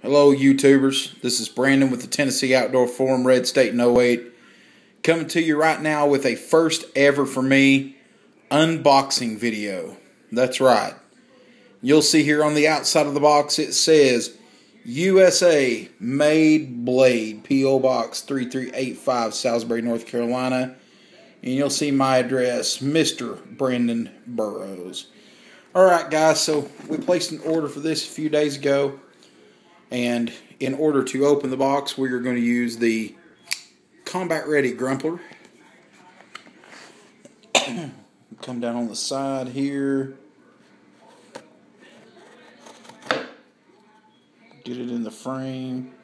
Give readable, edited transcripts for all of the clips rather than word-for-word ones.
Hello YouTubers, this is Brandon with the Tennessee Outdoor Forum, Red State in 08, coming to you right now with a first ever for me unboxing video. That's right. You'll see here on the outside of the box it says USA Made Blade, P.O. Box 3385, Salisbury, North Carolina. And you'll see my address, Mr. Brandon Burrows. Alright guys, so we placed an order for this a few days ago. And in order to open the box, we are going to use the Combat Ready Grumpler. Come down on the side here. Get it in the frame.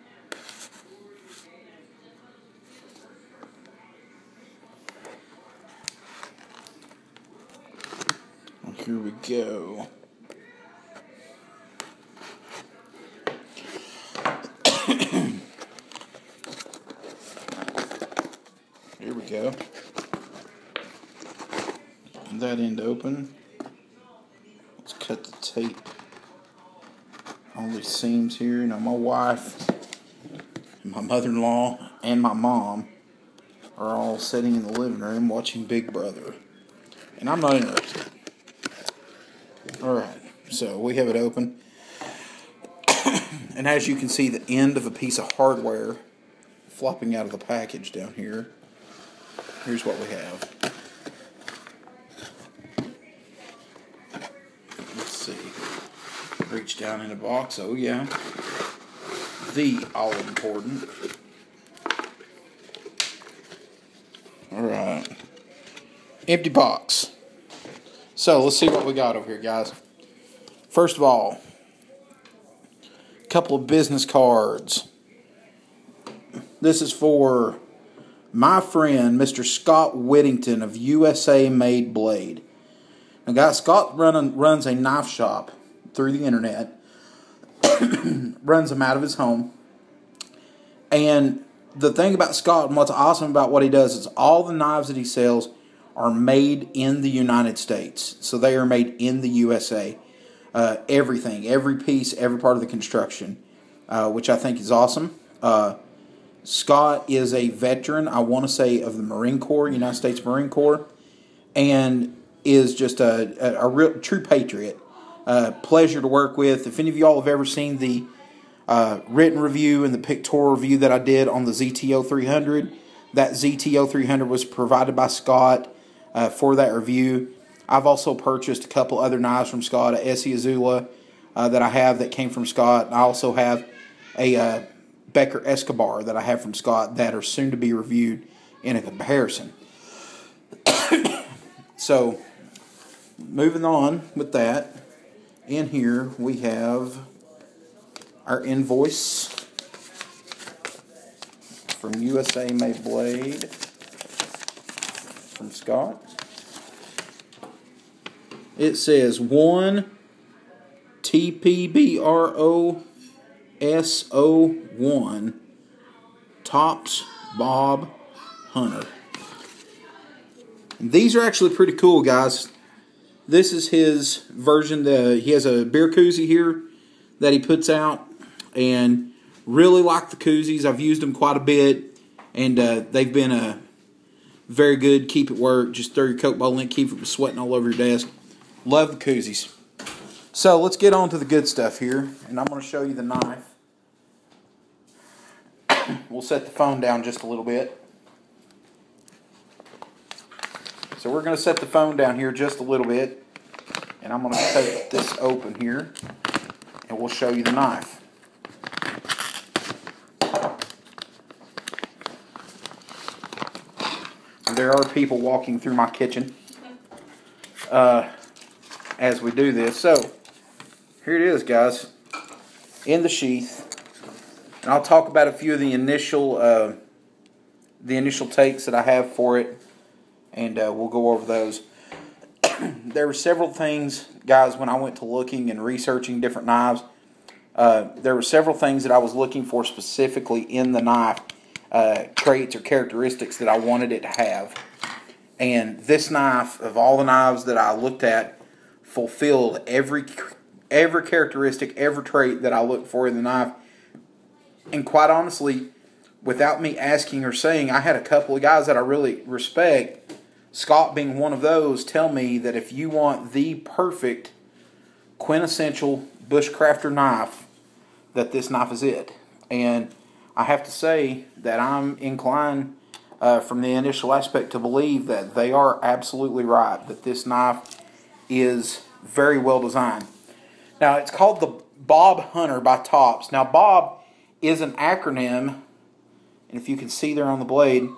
And here we go. Here we go. And that end open. Let's cut the tape on these seams here. Now my wife, and my mother-in-law, and my mom are all sitting in the living room watching Big Brother. And I'm not interested. Alright, so we have it open. And as you can see, the end of a piece of hardware flopping out of the package down here. Here's what we have. Let's see. Reach down in the box. Oh yeah. The all-important. Alright. Empty box. So let's see what we got over here, guys. First of all, a couple of business cards. This is for my friend, Mr. Scott Whittington of USA Made Blade. Now, guys, Scott runs a knife shop through the internet. Runs them out of his home. And the thing about Scott and what's awesome about what he does is all the knives that he sells are made in the United States. So they are made in the USA. Everything, every piece, every part of the construction, which I think is awesome. Scott is a veteran, I want to say, of the Marine Corps, United States Marine Corps, and is just a real true patriot. Pleasure to work with. If any of y'all have ever seen the written review and the pictorial review that I did on the ZTO 300, that ZTO 300 was provided by Scott for that review. I've also purchased a couple other knives from Scott, a Essie Azula that I have that came from Scott. I also have a Becker Escobar that I have from Scott that are soon to be reviewed in a comparison. So, moving on with that, in here we have our invoice from USA Made Blade from Scott. It says 1 TPBROSO1 Tops Bob Hunter. And these are actually pretty cool, guys. This is his version. He has a beer koozie here that he puts out, and really like the koozies. I've used them quite a bit, and they've been very good. Keep it work. Just throw your Coke bottle in, keep it from sweating all over your desk. Love the koozies. So let's get on to the good stuff here, and I'm going to show you the knife. We'll set the phone down just a little bit. So we're going to set the phone down here just a little bit, and I'm going to cut this open here, and we'll show you the knife. There are people walking through my kitchen as we do this. So here it is, guys, in the sheath. And I'll talk about a few of the initial takes that I have for it, and we'll go over those. There were several things, guys, when I went to looking and researching different knives. There were several things that I was looking for specifically in the knife, traits or characteristics that I wanted it to have. And this knife, of all the knives that I looked at, fulfilled every characteristic, every trait that I looked for in the knife And quite honestly, without me asking or saying, I had a couple of guys that I really respect, Scott being one of those, tell me that if you want the perfect quintessential bushcrafter knife, that this knife is it. And I have to say that I'm inclined from the initial aspect to believe that they are absolutely right, that this knife is very well designed. Now, it's called the Bob Hunter by Tops. Now, Bob is an acronym, and if you can see there on the blade,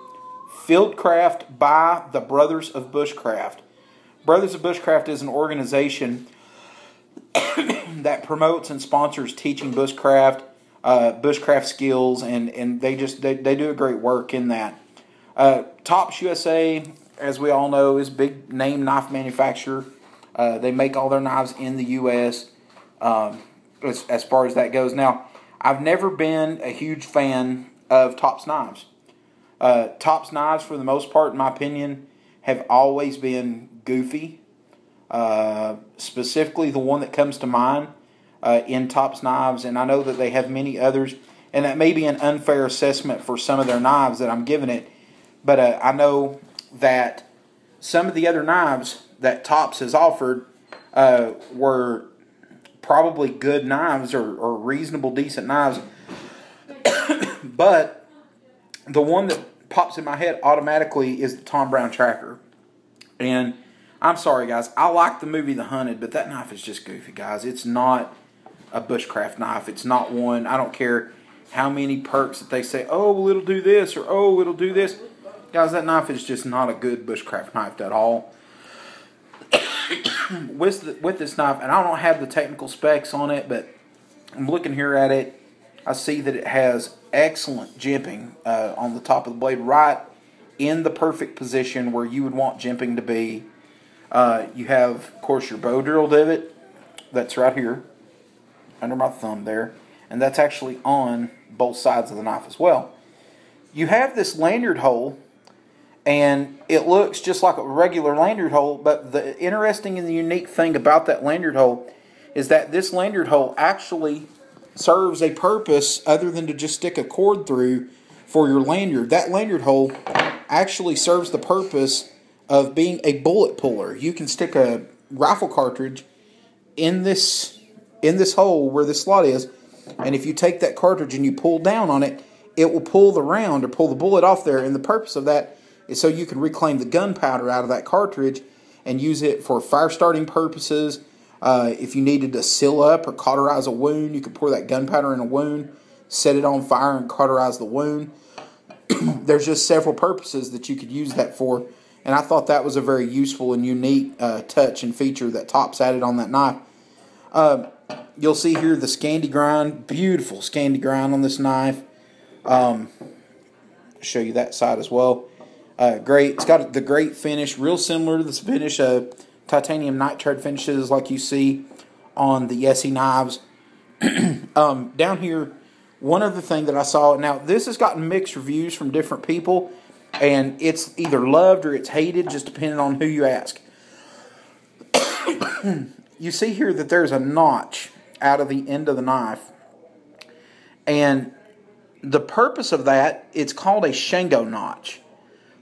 Fieldcraft by the Brothers of Bushcraft. Brothers of Bushcraft is an organization that promotes and sponsors teaching bushcraft, bushcraft skills, and they do a great work in that. Tops USA, as we all know, is a big name knife manufacturer. They make all their knives in the U.S. As far as that goes. Now, I've never been a huge fan of Tops knives. Tops knives, for the most part, in my opinion, have always been goofy. Specifically, the one that comes to mind in Tops knives, and I know that they have many others, and that may be an unfair assessment for some of their knives that I'm giving it, but I know that some of the other knives that Tops has offered were probably good knives or reasonable, decent knives, but the one that pops in my head automatically is the Tom Brown Tracker. And I'm sorry, guys, I like the movie The Hunted, but that knife is just goofy, guys. It's not a bushcraft knife. It's not one. I don't care how many perks that they say, oh, well, it'll do this, or oh, it'll do this. Guys, that knife is just not a good bushcraft knife at all. With this knife, and I don't have the technical specs on it, but I'm looking here at it. I see that it has excellent jimping on the top of the blade, right in the perfect position where you would want jimping to be. You have, of course, your bow drill divot. That's right here under my thumb there, and that's actually on both sides of the knife as well. You have this lanyard hole, and it looks just like a regular lanyard hole, but the interesting and the unique thing about that lanyard hole is that this lanyard hole actually serves a purpose other than to just stick a cord through for your lanyard. That lanyard hole actually serves the purpose of being a bullet puller. You can stick a rifle cartridge in this hole where this slot is, and if you take that cartridge and you pull down on it, it will pull the round or pull the bullet off there, and the purpose of that is so you can reclaim the gunpowder out of that cartridge and use it for fire starting purposes. If you needed to seal up or cauterize a wound, you could pour that gunpowder in a wound, set it on fire, and cauterize the wound. There's just several purposes that you could use that for, and I thought that was a very useful and unique touch and feature that Tops added on that knife. You'll see here the Scandi Grind, beautiful Scandi Grind on this knife. Show you that side as well. Great. It's got the great finish, real similar to the finish of titanium nitride finishes like you see on the Yessie knives. Down here, one other thing that I saw, now this has gotten mixed reviews from different people, and it's either loved or it's hated, just depending on who you ask. You see here that there's a notch out of the end of the knife, and the purpose of that, it's called a Shengo Notch.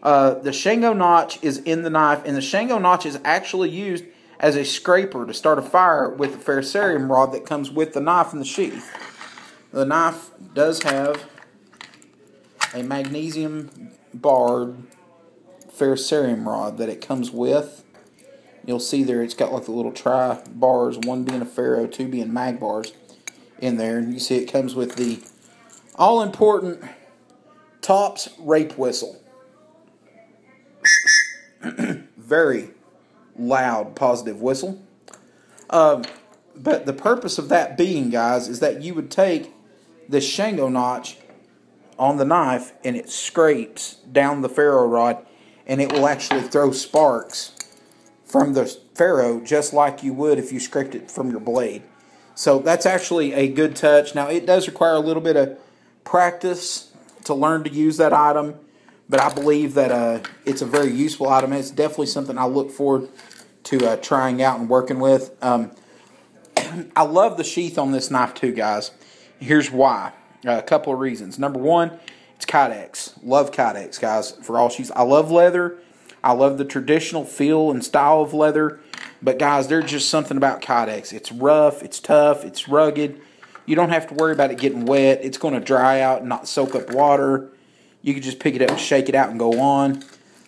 The Shengo Notch is in the knife, and the Shengo Notch is actually used as a scraper to start a fire with the ferrocerium rod that comes with the knife and the sheath. The knife does have a magnesium barred ferrocerium rod that it comes with. You'll see there it's got like the little tri bars, one being a ferro, two being mag bars in there. And you see it comes with the all-important Tops rape whistle. Very loud, positive whistle. But the purpose of that being, guys, is that you would take the Shengo Notch on the knife and it scrapes down the ferro rod, and it will actually throw sparks from the ferro just like you would if you scraped it from your blade. So that's actually a good touch. Now, it does require a little bit of practice to learn to use that item, but I believe that it's a very useful item. It's definitely something I look forward to trying out and working with. I love the sheath on this knife too, guys. Here's why. A couple of reasons. Number one, it's Kydex. Love Kydex, guys, for all sheaths. I love leather. I love the traditional feel and style of leather. But, guys, there's just something about Kydex. It's rough, it's tough, it's rugged. You don't have to worry about it getting wet. It's going to dry out and not soak up water. You can just pick it up and shake it out and go on.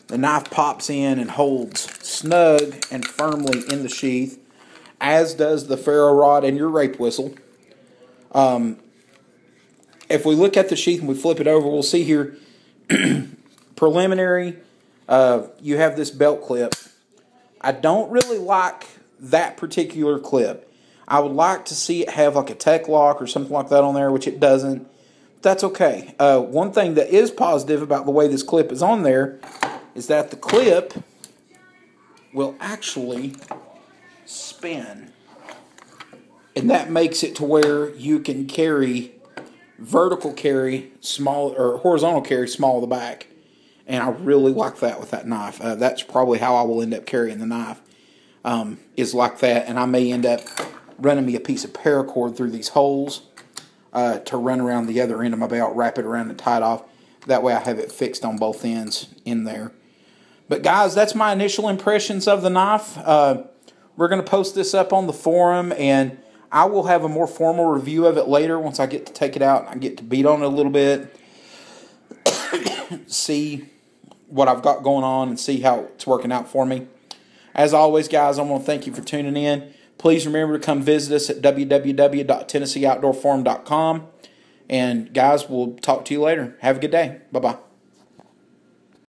The knife pops in and holds snug and firmly in the sheath, as does the ferro rod and your rape whistle. If we look at the sheath and we flip it over, we'll see here, preliminary, you have this belt clip. I don't really like that particular clip. I would like to see it have like a tech lock or something like that on there, which it doesn't. That's okay. One thing that is positive about the way this clip is on there is that the clip will actually spin. And that makes it to where you can carry vertical carry small, or horizontal carry small of the back. And I really like that with that knife. That's probably how I will end up carrying the knife, is like that. And I may end up running me a piece of paracord through these holes to run around the other end of my belt, wrap it around and tie it off. That way I have it fixed on both ends in there. But guys, that's my initial impressions of the knife. We're going to post this up on the forum, and I will have a more formal review of it later once I get to take it out and I get to beat on it a little bit. See what I've got going on and see how it's working out for me. As always, guys, I want to thank you for tuning in. Please remember to come visit us at www.tennesseeoutdoorforum.com. And guys, we'll talk to you later. Have a good day. Bye-bye.